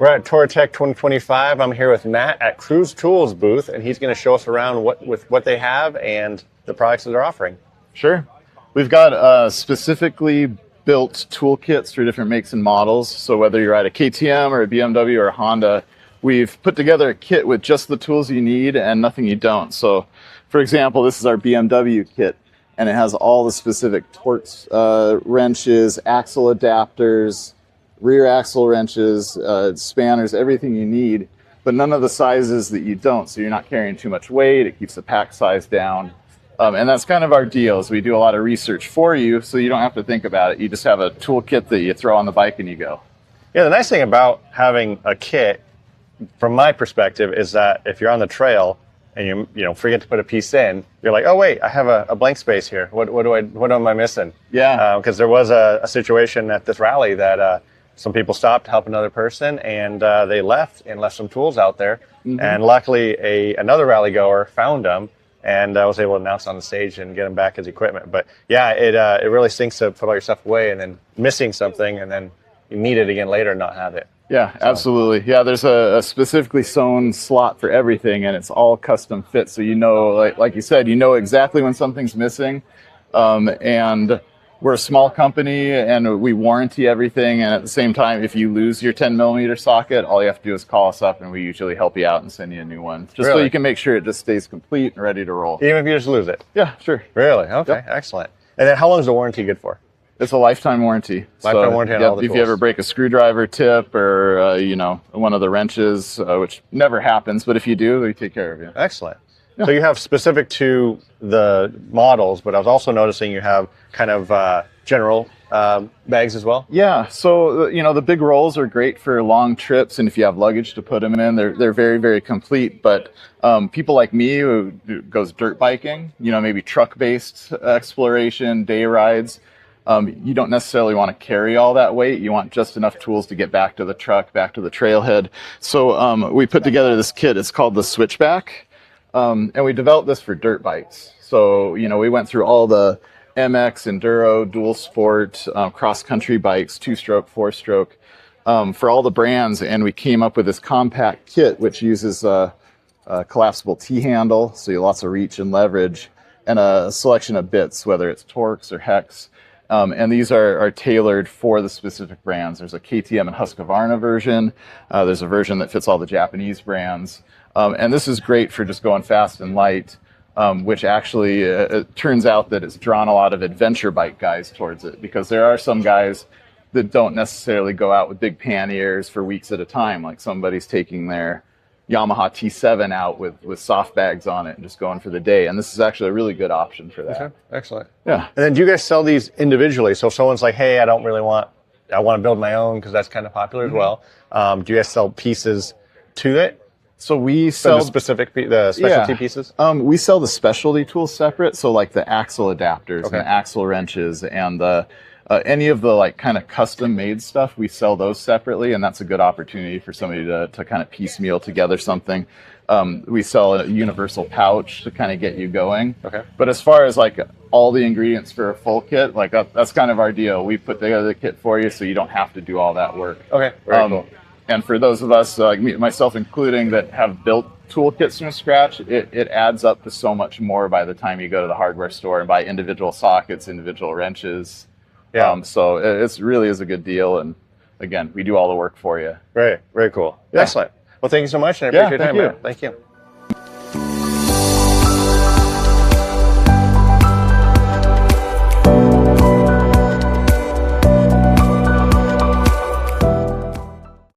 We're at TourTech 2025. I'm here with Matt at CruzTOOLS booth, and he's going to show us around what they have and the products that they're offering. Sure. We've got specifically built toolkits for different makes and models. So whether you're at a KTM or a BMW or a Honda, we've put together a kit with just the tools you need and nothing you don't. So, for example, this is our BMW kit, and it has all the specific Torx wrenches, axle adapters, rear axle wrenches, spanners, everything you need, but none of the sizes that you don't. So you're not carrying too much weight. It keeps the pack size down. And that's kind of our deal, is we do a lot of research for you, so you don't have to think about it. You just have a toolkit that you throw on the bike and you go. Yeah, the nice thing about having a kit, from my perspective, is that if you're on the trail and you forget to put a piece in, you're like, oh wait, I have a blank space here. What am I missing? Yeah. Because there was a situation at this rally that some people stopped to help another person, and they left some tools out there. Mm-hmm. And luckily, another rally goer found them, and I was able to announce on the stage and get them back as equipment. But yeah, it really stinks to put all your stuff away and then missing something, and then you need it again later and not have it. Yeah, absolutely. Yeah, there's a specifically sewn slot for everything, and it's all custom fit. So you know, like you said, you know exactly when something's missing, and we're a small company and we warranty everything. And at the same time, if you lose your 10mm socket, all you have to do is call us up and we usually help you out and send you a new one. Just so you can make sure it just stays complete and ready to roll. Even if you just lose it? Yeah, sure. Really? Okay, yep. Excellent. And then how long is the warranty good for? It's a lifetime warranty. Lifetime warranty on all the tools. If you ever break a screwdriver tip or, one of the wrenches, which never happens, but if you do, we take care of you. Excellent. Yeah. So you have specific to the models, but I was also noticing you have kind of general bags as well. Yeah. So the big rolls are great for long trips, and if you have luggage to put them in, they're very, very complete. But people like me who goes dirt biking, maybe truck-based exploration, day rides, you don't necessarily want to carry all that weight. You want just enough tools to get back to the truck, back to the trailhead. So we put together this kit. It's called the Switchback. And we developed this for dirt bikes. So, we went through all the MX, Enduro, dual sport, cross-country bikes, 2-stroke, 4-stroke, for all the brands. And we came up with this compact kit, which uses a collapsible T-handle, so you have lots of reach and leverage, and a selection of bits, whether it's Torx or Hex. And these are tailored for the specific brands. There's a KTM and Husqvarna version. There's a version that fits all the Japanese brands. And this is great for just going fast and light, which actually it turns out that it's drawn a lot of adventure bike guys towards it, because there are some guys that don't necessarily go out with big panniers for weeks at a time. Like somebody's taking their Yamaha T7 out with soft bags on it and just going for the day. And this is actually a really good option for that. Okay. Excellent. Yeah. And then do you guys sell these individually? So if someone's like, hey, I want to build my own, because that's kind of popular as well. Do you guys sell pieces to it? So we sell the specialty pieces? We sell the specialty tools separate. So like the axle adapters and the axle wrenches and any of the kind of custom made stuff, we sell those separately. And that's a good opportunity for somebody to kind of piecemeal together something. We sell a universal pouch to kind of get you going. Okay. But as far as all the ingredients for a full kit, that's kind of our deal. We put together the kit for you so you don't have to do all that work. Okay. Very cool. And for those of us, myself including, that have built toolkits from scratch, it adds up to so much more by the time you go to the hardware store and buy individual sockets, individual wrenches. Yeah. So it really is a good deal. And again, we do all the work for you. Very, very cool. Yeah. Excellent. Well, thank you so much, and I appreciate your time, man. Thank you.